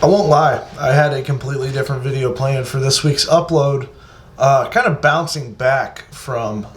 I won't lie, I had a completely different video planned for this week's upload, kind of bouncing back from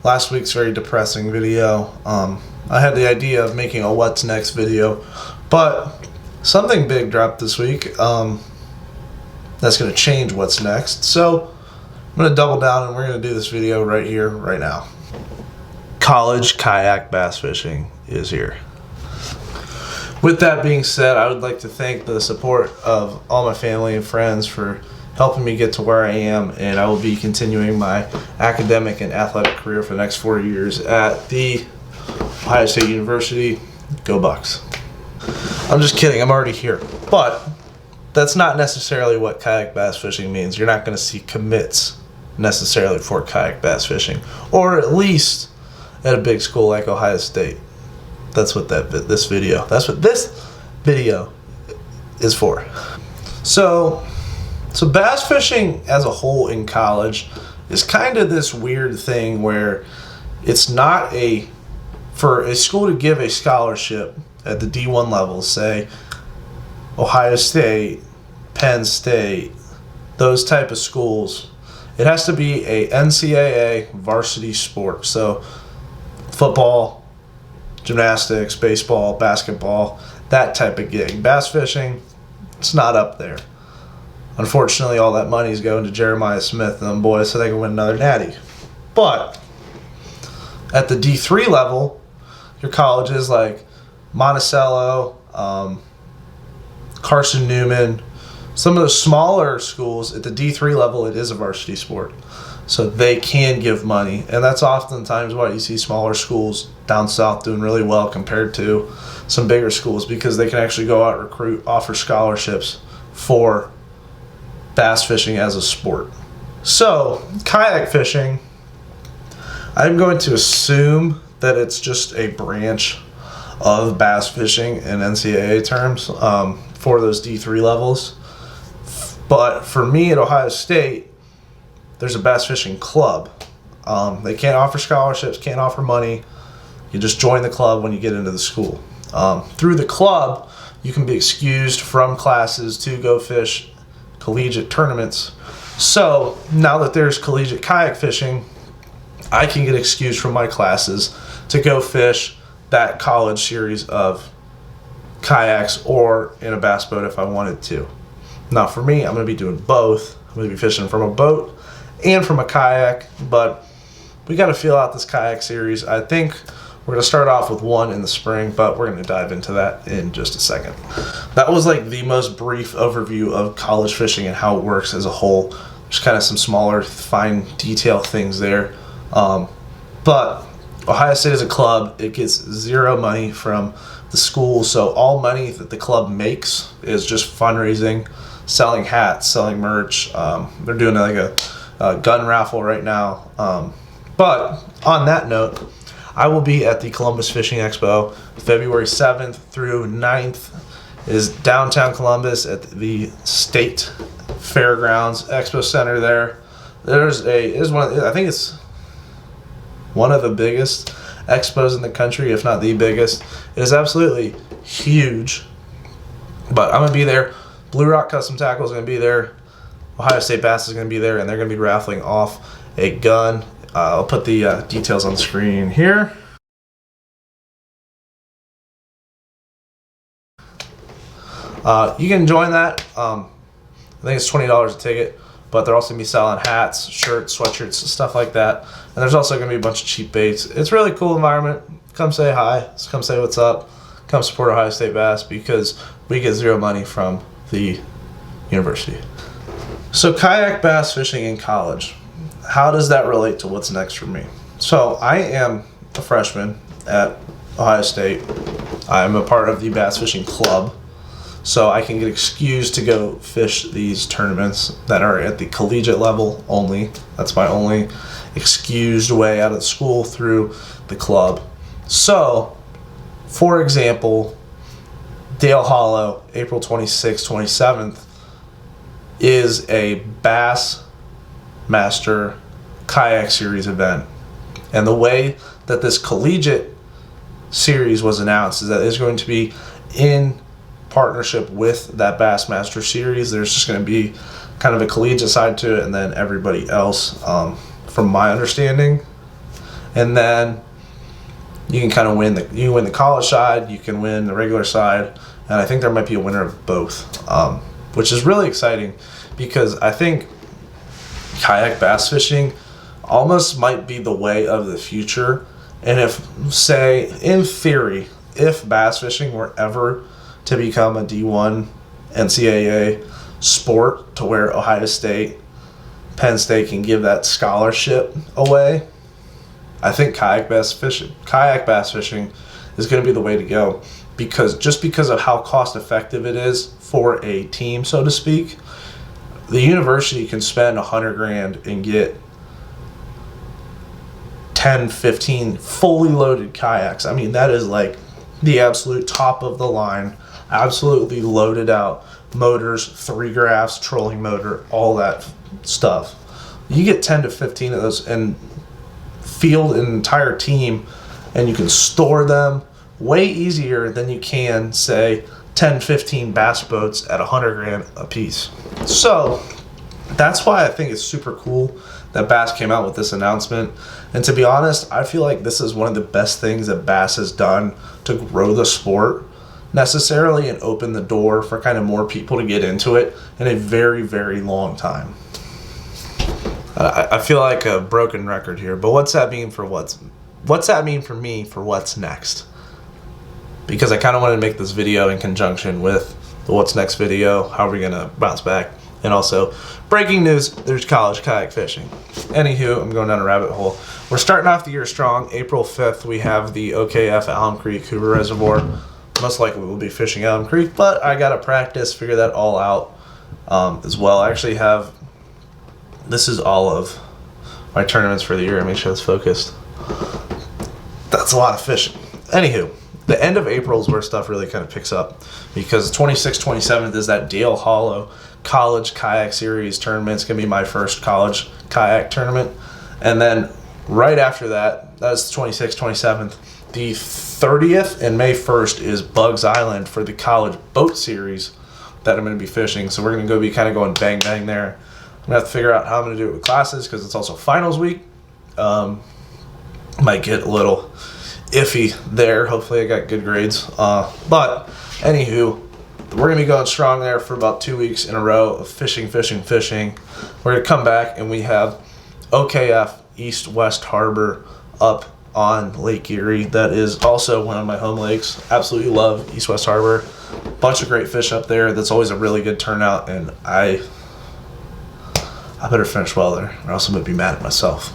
last week's very depressing video. I had the idea of making a what's next video, but something big dropped this week that's going to change what's next. So I'm going to double down and we're going to do this video right here, right now. College kayak bass fishing is here. With that being said, I would like to thank the support of all my family and friends for helping me get to where I am, and I will be continuing my academic and athletic career for the next 4 years at the Ohio State University. Go Bucks. I'm just kidding, I'm already here. But that's not necessarily what kayak bass fishing means. You're not going to see commits necessarily for kayak bass fishing, or at least at a big school like Ohio State. That's what this video is for. So bass fishing as a whole in college is kind of this weird thing where it's not for a school to give a scholarship at the D1 level, say Ohio State, Penn State, those type of schools, it has to be a NCAA varsity sport. So football, gymnastics, baseball, basketball, that type of gig. Bass fishing, it's not up there. Unfortunately, all that money is going to Jeremiah Smith and them boys so they can win another natty. But at the D3 level, your colleges like Monticello, Carson Newman, some of the smaller schools at the D3 level, it is a varsity sport. So they can give money, and that's oftentimes why you see smaller schools down south doing really well compared to some bigger schools, because they can actually go out and recruit, offer scholarships for bass fishing as a sport. So kayak fishing, I'm going to assume that it's just a branch of bass fishing in NCAA terms for those D3 levels. But for me at Ohio State, there's a bass fishing club. They can't offer scholarships, can't offer money. You just join the club when you get into the school. Through the club, you can be excused from classes to go fish collegiate tournaments. So now that there's collegiate kayak fishing, I can get excused from my classes to go fish that college series of kayaks or in a bass boat if I wanted to. Now for me, I'm going to be doing both. I'm going to be fishing from a boat and from a kayak, but we got to feel out this kayak series. I think we're going to start off with one in the spring, but we're going to dive into that in just a second. That was like the most brief overview of college fishing and how it works as a whole. Just kind of some smaller, fine detail things there. But Ohio State is a club. It gets zero money from the school, so all money that the club makes is just fundraising, selling hats, selling merch. They're doing like a gun raffle right now. But on that note, I will be at the Columbus Fishing Expo February 7th through 9th. It is downtown Columbus at the State Fairgrounds Expo Center there. I think it's one of the biggest expos in the country, if not the biggest. It is absolutely huge. But I'm going to be there. Blue Rock Custom Tackle is going to be there. Ohio State Bass is going to be there, and they're going to be raffling off a gun. I'll put the details on the screen here. You can join that. I think it's $20 a ticket, but they're also going to be selling hats, shirts, sweatshirts, stuff like that. And there's also going to be a bunch of cheap baits. It's a really cool environment. Come say hi. Come say what's up. Come support Ohio State Bass, because we get zero money from the university. So kayak bass fishing in college, how does that relate to what's next for me? So I am a freshman at Ohio State. I'm a part of the bass fishing club, so I can get excused to go fish these tournaments that are at the collegiate level only. That's my only excused way out of school, through the club. So, for example, Dale Hollow, April 26th, 27th, is a Bass Master Kayak Series event. And the way that this collegiate series was announced is that it's going to be in partnership with that Bassmaster Series. There's just going to be kind of a collegiate side to it, and then everybody else, from my understanding. And then you can kind of win the college side, you can win the regular side, and I think there might be a winner of both, which is really exciting because I think kayak bass fishing almost might be the way of the future. And if, say, in theory, if bass fishing were ever to become a D1 NCAA sport to where Ohio State, Penn State can give that scholarship away, I think kayak bass fishing is going to be the way to go, because of how cost effective it is for a team, so to speak. The university can spend $100,000 and get 10, 15 fully loaded kayaks. I mean, that is like the absolute top of the line, absolutely loaded out motors, 3 graphs, trolling motor, all that stuff. You get 10 to 15 of those and field an entire team, and you can store them way easier than you can, say, 10, 15 bass boats at $100,000 a piece. So that's why I think it's super cool that Bass came out with this announcement. And to be honest, I feel like this is one of the best things that Bass has done to grow the sport necessarily and open the door for kind of more people to get into it in a very, very long time. I feel like a broken record here, but what's that mean for me for what's next? Because I kind of wanted to make this video in conjunction with the what's next video, how are we gonna bounce back, and also breaking news, there's college kayak fishing. Anywho, I'm going down a rabbit hole. We're starting off the year strong. April 5th, we have the OKF Alum Creek Hoover Reservoir. Most likely we'll be fishing Alum Creek, but I gotta practice, figure that all out as well. I actually have, this is all of my tournaments for the year. I make sure it's focused. That's a lot of fishing. Anywho, the end of April is where stuff really kind of picks up, because 26th, 27th is that Dale Hollow College Kayak Series tournament. It's going to be my first college kayak tournament. And then right after that, that's the 26th, 27th. The 30th and May 1st is Bugs Island for the college boat series that I'm going to be fishing. So we're going to go be kind of going bang bang there. I'm going to have to figure out how I'm going to do it with classes, because it's also finals week. Might get a little iffy there. Hopefully I got good grades. But anywho, we're going to be going strong there for about 2 weeks in a row of fishing. We're going to come back and we have OKF East West Harbor up on Lake Erie. That is also one of my home lakes. Absolutely love East West Harbor. Bunch of great fish up there. That's always a really good turnout, and I better finish well there, or else I'm going to be mad at myself.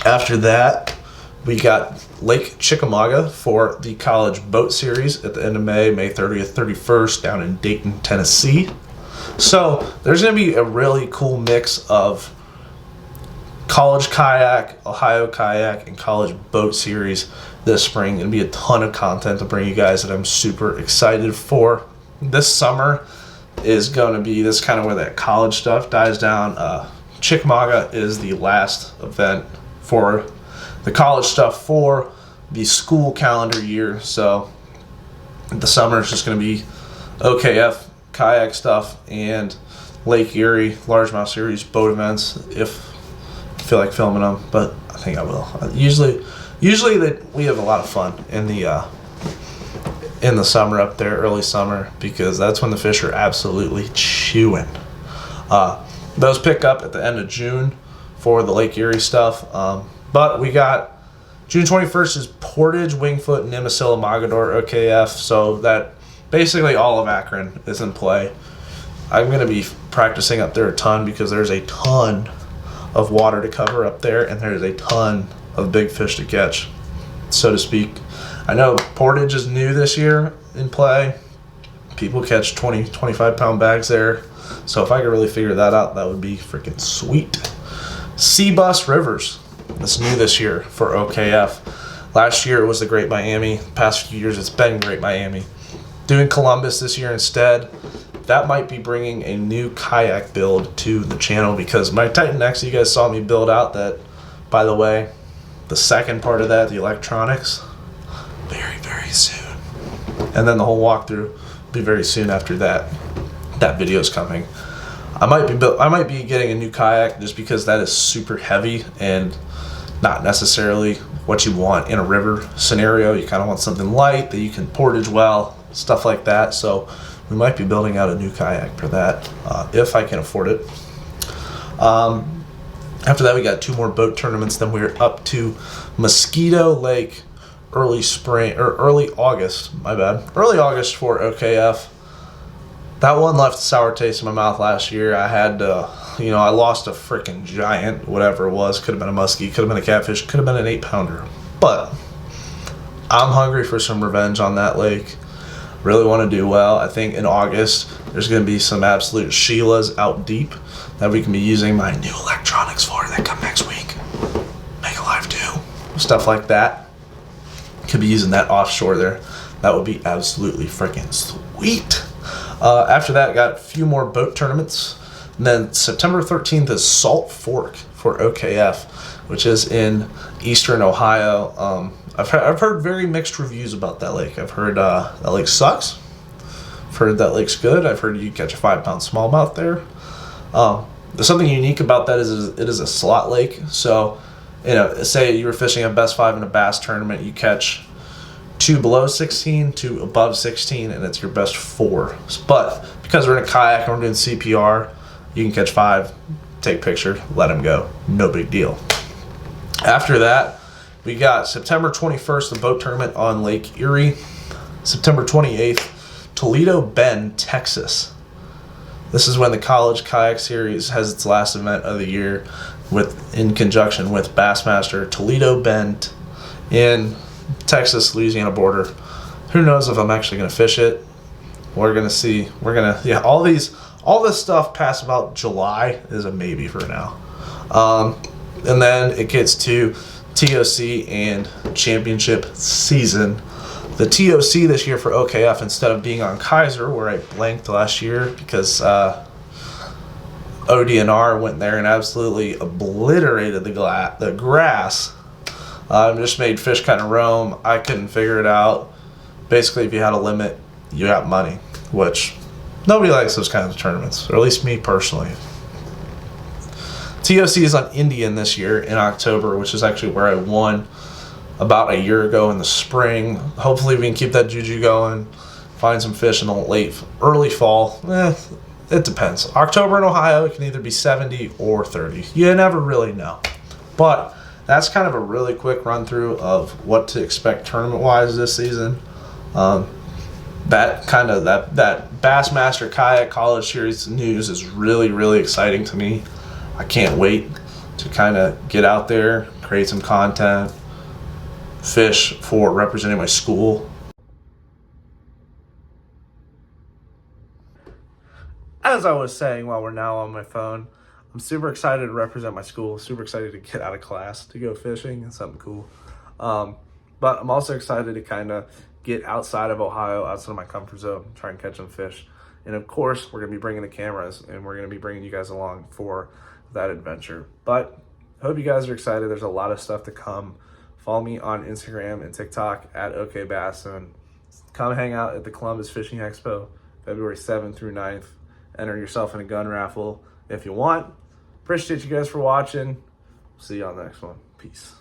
After that, we got Lake Chickamauga for the college boat series at the end of May 30th, 31st, down in Dayton, Tennessee. So there's going to be a really cool mix of college kayak, Ohio kayak, and college boat series this spring. It'll be a ton of content to bring you guys that I'm super excited for. This summer is going to be this kind of where that college stuff dies down. Chickamauga is the last event for the college stuff for the school calendar year. So the summer is just going to be OKF kayak stuff and Lake Erie largemouth series boat events, if I feel like filming them, but I think I will. Usually that we have a lot of fun in the summer up there, early summer, because that's when the fish are absolutely chewing. Those pick up at the end of June for the Lake Erie stuff. But we got June 21st is Portage, Wingfoot, Nimisila, Mogador, OKF. So that basically all of Akron is in play. I'm going to be practicing up there a ton, because there's a ton of water to cover up there, and there's a ton of big fish to catch, so to speak. I know Portage is new this year in play. People catch 20, 25 pound bags there. So if I could really figure that out, that would be freaking sweet. Sea-Bus Rivers. That's new this year for OKF. Last year it was the Great Miami. The past few years it's been Great Miami. Doing Columbus this year instead. That might be bringing a new kayak build to the channel, because my Titan X, you guys saw me build out that, by the way, the second part of that, the electronics, very, very soon. and then the whole walkthrough will be very soon after that. That video is coming. I might be getting a new kayak just because that is super heavy and not necessarily what you want in a river scenario. You kind of want something light that you can portage well, stuff like that. So we might be building out a new kayak for that if I can afford it. After that, we got 2 more boat tournaments. Then we're up to Mosquito Lake early August. Early August for OKF. That one left a sour taste in my mouth last year. I had to, I lost a freaking giant, whatever it was. Could have been a muskie, could have been a catfish, could have been an 8-pounder. But I'm hungry for some revenge on that lake. Really want to do well. I think in August, there's going to be some absolute Sheilas out deep that we can be using my new electronics for that come next week. Make Alive 2. Stuff like that. Could be using that offshore there. That would be absolutely freaking sweet. After that, got a few more boat tournaments. And then September 13th is Salt Fork for OKF, which is in eastern Ohio. I've heard very mixed reviews about that lake. I've heard that lake sucks. I've heard that lake's good. I've heard you catch a 5-pound smallmouth there. There's something unique about that is it is a slot lake. So, say you were fishing a best 5 in a bass tournament, you catch 2 below 16, 2 above 16, and it's your best 4. But because we're in a kayak and we're doing CPR, you can catch 5, take picture, let them go. No big deal. After that, we got September 21st, the boat tournament on Lake Erie. September 28th, Toledo Bend, Texas. This is when the College Kayak Series has its last event of the year in conjunction with Bassmaster. Toledo Bend in Texas, Louisiana border. Who knows if I'm actually going to fish it. We're going to see. All this stuff past about July is a maybe for now. And then it gets to TOC and championship season. The TOC this year for OKF, instead of being on Kaiser, where I blanked last year because ODNR went there and absolutely obliterated the grass. Just made fish kind of roam. I couldn't figure it out. Basically, if you had a limit, you got money, which nobody likes those kinds of tournaments, or at least me personally. TOC is on Indian this year in October, which is actually where I won about a year ago in the spring. Hopefully we can keep that juju going, find some fish in the early fall. It depends. October in Ohio, it can either be 70 or 30. You never really know. But that's kind of a really quick run through of what to expect tournament wise this season. That Bassmaster Kayak College Series news is really, really exciting to me. I can't wait to kind of get out there, create some content, fish for representing my school. As I was saying while we're now on my phone, I'm super excited to represent my school, super excited to get out of class to go fishing. It's something cool. But I'm also excited to kind of get outside of Ohio, outside of my comfort zone, try and catch some fish. And of course, we're going to be bringing the cameras and we're going to be bringing you guys along for that adventure. But I hope you guys are excited. There's a lot of stuff to come. Follow me on Instagram and TikTok at OKBass, and come hang out at the Columbus Fishing Expo, February 7th through 9th. Enter yourself in a gun raffle if you want. Appreciate you guys for watching. See you on the next one. Peace.